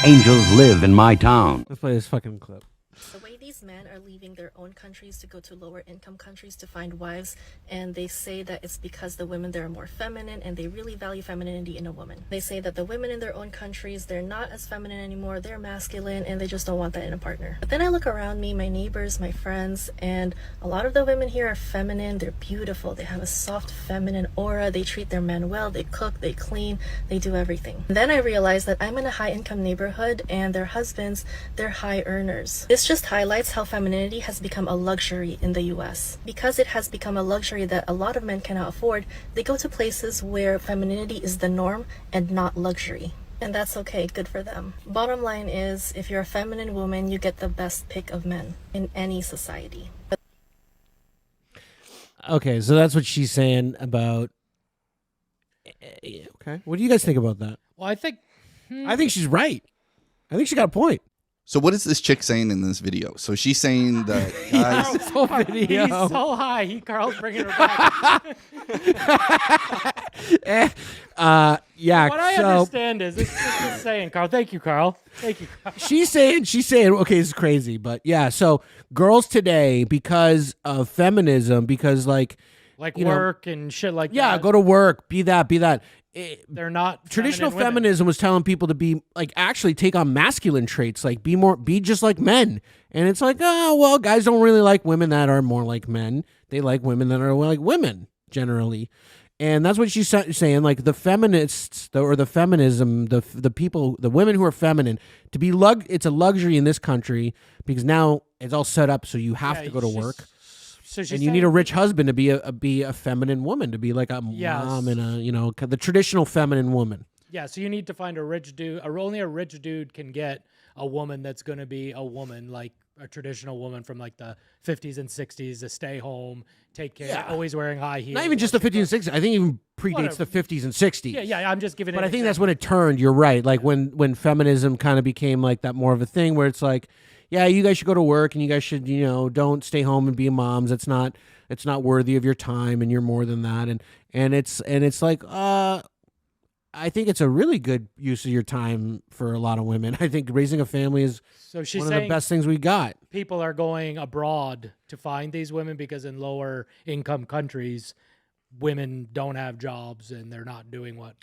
Angels live in my town. Let's play this fucking clip. The way these men are leaving their own countries to go to lower income countries to find wives, and they say that it's because the women there are more feminine and they really value femininity in a woman. They say that the women in their own countries, they're not as feminine anymore, they're masculine, and they just don't want that in a partner. But then I look around me, my neighbors, my friends, and a lot of the women here are feminine, they're beautiful, they have a soft feminine aura, they treat their men well, they cook, they clean, they do everything. And then I realized that I'm in a high income neighborhood and their husbands, they're high earners. This just highlights how femininity has become a luxury in the US. Because it has become a luxury that a lot of men cannot afford, they go to places where femininity is the norm and not luxury. And that's okay, good for them. Bottom line is, if you're a feminine woman, you get the best pick of men in any society. Okay, so that's what she's saying about. Okay, what do you guys think about that? Well, I think she's right. I think she got a point. So what is this chick saying in this video? So she's saying that guys. This whole video. He's so high. Carl's bringing her back. Yeah. What I understand is it's just saying, Carl. Thank you, Carl. Thank you, Carl. She's saying. Okay, this is crazy, but yeah. So girls today, because of feminism, because like work and shit like that. Yeah, go to work. Be that. They're not traditional feminine feminism was telling people to be like actually take on masculine traits, like be just like men. And it's like, oh well, guys don't really like women that are more like men. They like women that are like women generally. And that's what she's saying. Like the feminists or the feminism, the people, the women who are feminine, to be it's a luxury in this country because now it's all set up so you have to go to work. So and you need a rich husband to be a feminine woman, to be like a mom and the traditional feminine woman. Yeah, so you need to find a rich dude. Only a rich dude can get a woman that's going to be a woman, like a traditional woman from like the 50s and 60s, to stay home, take care, always wearing high heels. Not even just the 50s and 60s. I think even predates the 50s and 60s. Yeah, I'm just giving it. But I think that's when it turned. You're right. Like when feminism kind of became like that more of a thing where it's like, yeah, you guys should go to work and you guys should, don't stay home and be moms. It's not worthy of your time and you're more than that. And it's like, I think it's a really good use of your time for a lot of women. I think raising a family is one of the best things we got. People are going abroad to find these women because in lower income countries, women don't have jobs and they're not doing what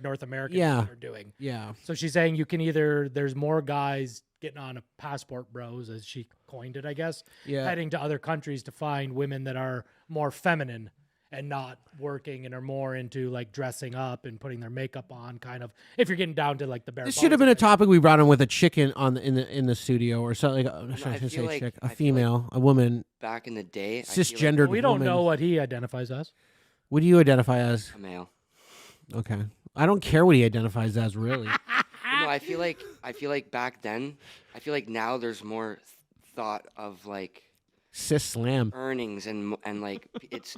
North American women are doing. Yeah. So she's saying there's more guys getting on a passport bros, as she coined it, I guess, heading to other countries to find women that are more feminine and not working and are more into like dressing up and putting their makeup on, kind of, if you're getting down to like the bare This should have been a topic we brought in with a chicken in the studio or something. A female, a woman. Back in the day, cisgendered we don't woman. know what he identifies as. What do you identify as? A male. Okay. I don't care what he identifies as, really. No, I feel like back then, I feel like now there's more thought of like cis slam earnings and like it's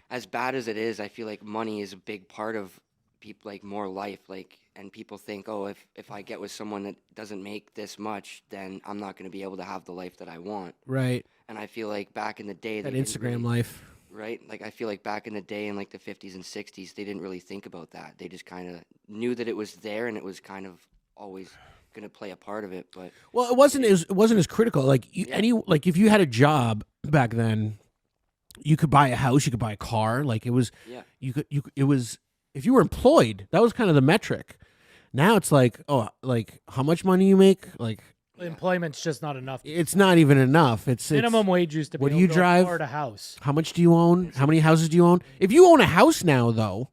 as bad as it is. I feel like money is a big part of people, like more life, like, and people think, oh, if I get with someone that doesn't make this much, then I'm not going to be able to have the life that I want. Right. And I feel like back in the day, that Instagram life. Right? Like, I feel like back in the day in like the 50s and 60s, they didn't really think about that. They just kind of knew that it was there and it was kind of always going to play a part of it. But it wasn't as critical. Like if you had a job back then, you could buy a house, you could buy a car. Like it was, it was, if you were employed, that was kind of the metric. Now it's like, oh, like how much money you make, like. Employment's just not enough. It's not even enough. It's minimum wage used to be. What do you drive? Afford a house. How much do you own? How many houses do you own? If you own a house now, though,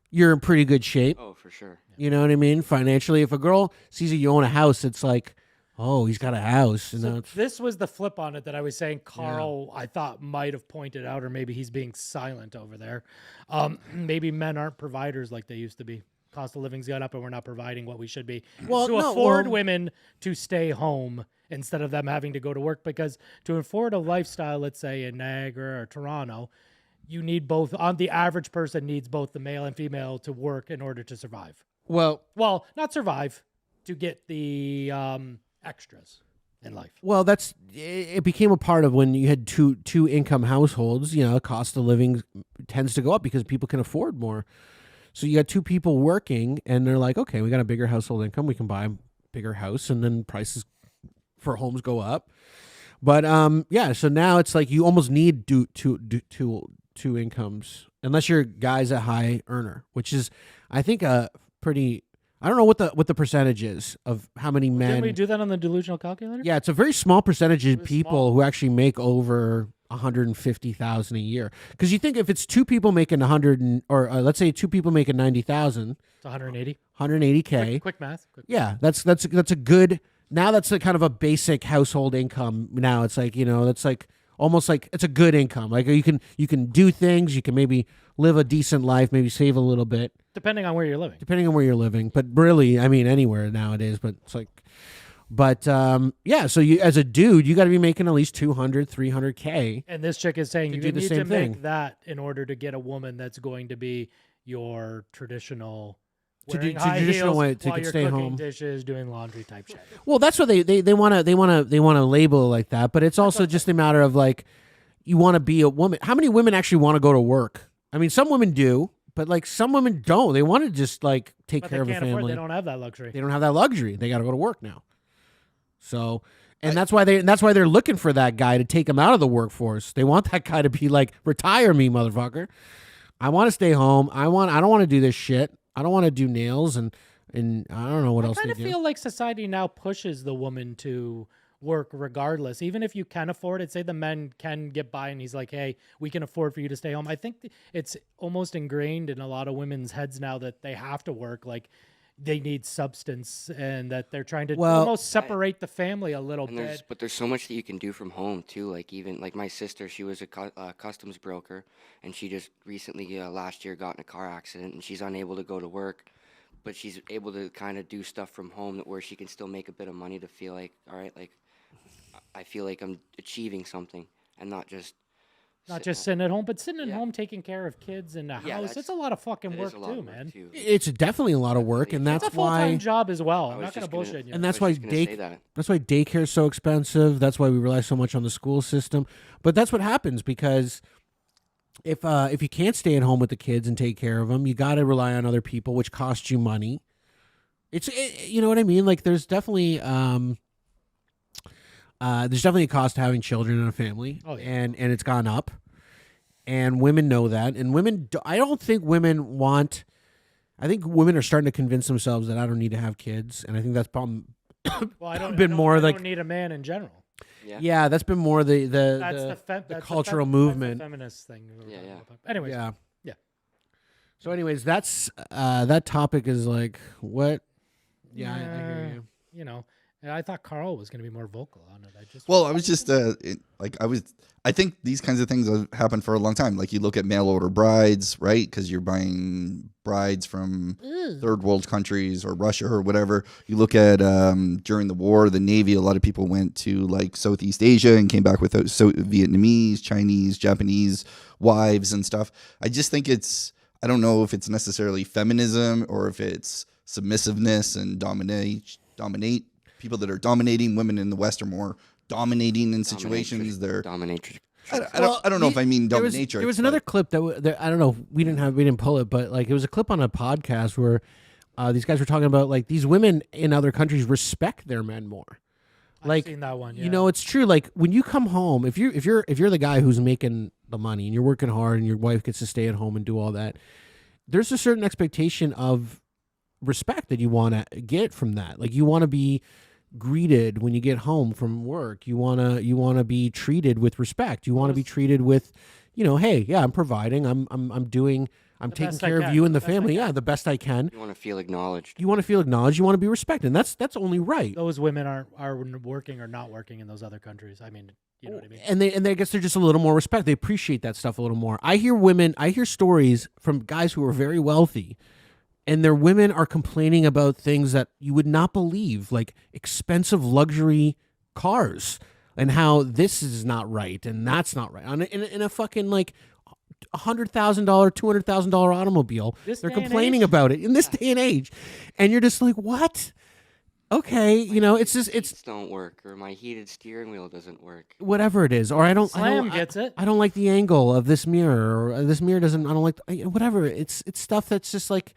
you're in pretty good shape. Oh, for sure. You know what I mean? Financially, if a girl sees that you own a house, it's like, oh, he's got a house. And so this was the flip on it that I was saying. Carl, I thought might have pointed out, or maybe he's being silent over there. Maybe men aren't providers like they used to be. Cost of living's gone up and we're not providing what we should be. Afford women to stay home instead of them having to go to work, because to afford a lifestyle, let's say in Niagara or Toronto, you need both. On the average person needs both the male and female to work in order to survive. Well, not survive, to get the extras in life. Well, it became a part of when you had two income households. Cost of living tends to go up because people can afford more. So you got two people working, and they're like, okay, we got a bigger household income. We can buy bigger house, and then prices for homes go up. But yeah, so now it's like you almost need two incomes unless you're guys a high earner, which is I think a pretty. I don't know what the percentage is of how many men. Didn't we do that on the delusional calculator? Yeah, it's a very small percentage of was people small. who actually make over 150,000 a year. Because you think if it's two people making 100 or let's say two people making 90,000, It's 180. 180K. Quick math. Yeah, that's a good. Now that's a kind of a basic household income. Now it's like that's like almost like it's a good income. Like you can do things. You can maybe live a decent life. Maybe save a little bit. Depending on where you're living. Depending on where you're living, but really, I mean, anywhere nowadays. But it's like, yeah. So you, as a dude, you got to be making at least 200, 300K. And this chick is saying To you do the need same to make thing. that in order to get a woman that's going to be your traditional. To do wearing high traditional heels way to while you're stay cooking home. dishes, doing laundry type shit. Well, that's what they want to label it like that. But it's also just a matter of like, you want to be a woman. How many women actually want to go to work? I mean, some women do, but like some women don't. They want to just like take But care they of a can't afford. family. They don't have that luxury. They don't have that luxury. They got to go to work now. So, and that's why they're looking for that guy to take them out of the workforce. They want that guy to be like, retire me, motherfucker. I want to stay home. I don't want to do this shit. I don't want to do nails and I don't know what I else kind they of do. feel like society now pushes the woman to work regardless, even if you can afford it. Say the men can get by and he's like, hey, we can afford for you to stay home. I think it's almost ingrained in a lot of women's heads now that they have to work, like they need substance, and that they're trying to almost separate the family a little bit. But there's so much that you can do from home too. Like even like my sister, she was a customs broker, and she just recently last year got in a car accident, and she's unable to go to work, but she's able to kind of do stuff from home where she can still make a bit of money to feel like, all right, like I feel like I'm achieving something and not just Sitting at home, but sitting at home taking care of kids in a house. It's a lot of fucking work too, man. It's definitely a lot of work, and that's It's a full-time why. job as well. I'm not going to bullshit you. And that's why that's why daycare is so expensive. That's why we rely so much on the school system. But that's what happens because if you can't stay at home with the kids and take care of them, you got to rely on other people, which costs you money. You know what I mean? Like there's definitely a cost to having children in a family, and it's gone up, and women know that, and I don't think women want. I think women are starting to convince themselves that I don't need to have kids, and I think that's probably I don't need a man in general. Yeah, that's been more the cultural movement, that's the feminist thing. Anyways, yeah. So, anyways, that's that topic is like what? Yeah, I hear you. You know. I thought Carl was going to be more vocal on it. I was just I think these kinds of things have happened for a long time. Like you look at mail order brides, right? Because you're buying brides from third world countries or Russia or whatever. You look at during the war, the Navy, a lot of people went to like Southeast Asia and came back with Vietnamese, Chinese, Japanese wives and stuff. I just think I don't know if it's necessarily feminism or if it's submissiveness and dominate. People that are dominating, women in the West are more dominating in situations. They're dominatrix. I don't know if I mean dominatrix. There was another clip that I don't know. We didn't pull it, but like it was a clip on a podcast where these guys were talking about like these women in other countries respect their men more. Like, I've seen that one. Yeah. You know, it's true. Like when you come home, if you're the guy who's making the money and you're working hard and your wife gets to stay at home and do all that, there's a certain expectation of respect that you want to get from that. Like you want to be greeted when you get home from work. You want to be treated with respect. You want to be treated with, hey, yeah, I'm providing. I'm taking care of you and the family. Yeah, the best I can. You want to feel acknowledged. You want to be respected. And that's only right. Those women are working or not working in those other countries. I mean, you know what I mean? And I guess they're just a little more respect. They appreciate that stuff a little more. I hear stories from guys who are very wealthy, and their women are complaining about things that you would not believe, like expensive luxury cars, and how this is not right and that's not right. In a fucking like $100,000, $200,000 automobile, they're complaining about it in this day and age, and you're just like, what? Okay, it's just Seats don't work, or my heated steering wheel doesn't work. Whatever it is, or I don't like the angle of this mirror, or this mirror doesn't. I don't like whatever. It's stuff that's just like.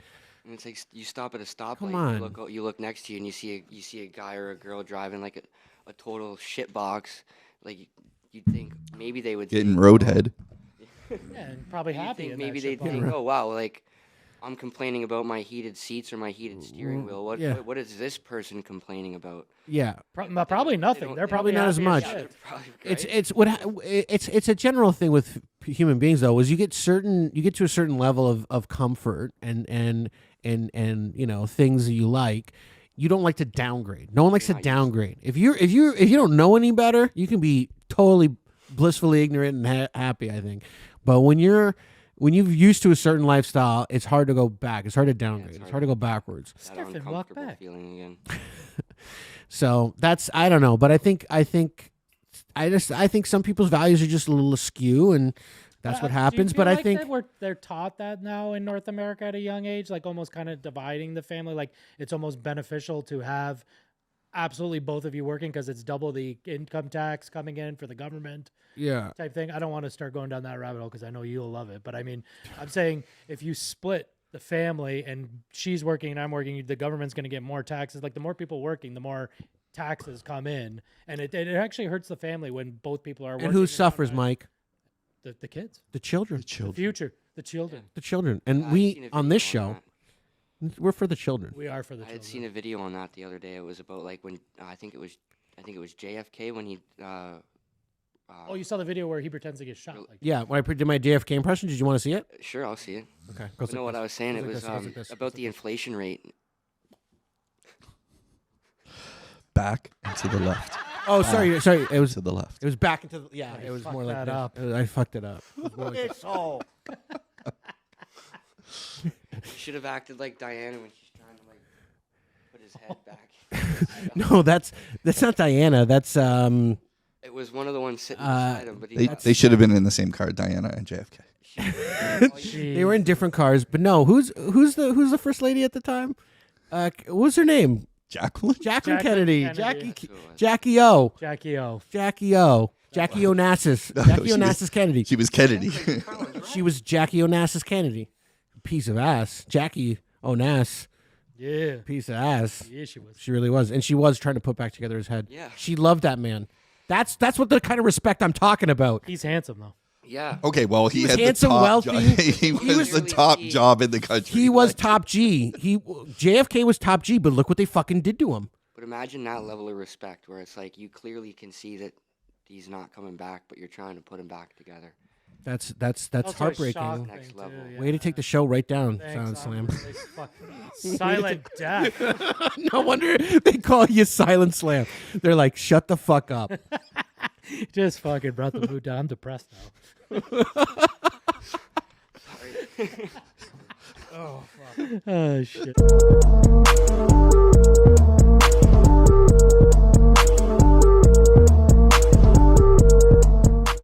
And it's like you stop at a stoplight. Come on. You look next to you, and you see a guy or a girl driving like a total shit box. Like you'd think maybe they would Getting think, roadhead. Yeah, and probably you'd happy. think in maybe that shit they'd think, box. oh wow, like I'm complaining about my heated seats or my heated steering wheel. What is this person complaining about? Yeah. Probably nothing. They're Probably not as happy much. shit. It's a general thing with human beings though, is you get to a certain level of comfort and you know, things that you like. You don't like to downgrade. No one likes to downgrade. If you don't know any better, you can be totally blissfully ignorant and happy, I think. But when you've used to a certain lifestyle, it's hard to go back. It's hard to downgrade. It's hard to go backwards. That Stefan, walk uncomfortable back. feeling again. So that's, I don't know, but I think some people's values are just a little askew, and that's what Do you happens. feel But I like think that they're taught that now in North America at a young age, like almost kind of dividing the family. Like it's almost beneficial to have absolutely both of you working because it's double the income tax coming in for the government. yeah, Type thing. I don't want to start going down that rabbit hole because I know you'll love it. But I mean, I'm saying if you split the family and she's working and I'm working, the government's going to get more taxes. Like the more people working, the more taxes come in, and it actually hurts the family when both people are working. and who at suffers, one time. Mike? The kids, The children. the future, the children. The children. And I'd seen we a on video this show, that. we're for the children. We are for the I children. had seen a video on that the other day. It was about like when I think it was JFK when he. Oh, you saw the video where he pretends to get shot. Like Yeah, when I did my JFK impression, did you want to see it? Sure, I'll see it. Okay. But no, what I was saying, it goes was like this, goes like this, about goes the inflation rate. Back and to the left. Oh, sorry. It was To the left. It was back into the, yeah. Oh, It you was fucked more like that this. up. I fucked it up. It was more like this. He should have acted like Diana when she's trying to like put his head back. No, that's not Diana. That's It was one of the ones sitting beside him, but They should have been in the same car, Diana and JFK. they were in different cars. But no, who's the first lady at the time? What was her name? Jacqueline? Jacqueline Jacqueline Kennedy. Kennedy. Jackie O. Jackie O. Jackie O. Jackie Onassis. Jackie she was- Onassis Kennedy. She was Kennedy. She was Jackie Onassis Kennedy. Piece of ass. Jackie Onass. Yeah. Piece of ass. Yeah, she was. She really was. And she was trying to put back together his head. Yeah. She loved that man. That's what the kind of respect I'm talking about. He's handsome though. Yeah. Okay, well, he was had handsome, the top wealthy. job. He was the Clearly top he- job in the country. He was Like, top G. JFK was top G, but look what they fucking did to him. But imagine that level of respect where it's like you clearly can see that he's not coming back, but you're trying to put him back together. That's Also a shock heartbreaking. thing, Next too, level. yeah. Way to take the show right down, Thanks, Silent Slam. Silent death. No wonder they call you Silent Slam. They're like, shut the fuck up. Just fucking brought the mood down. I'm depressed now. Sorry. Oh shit.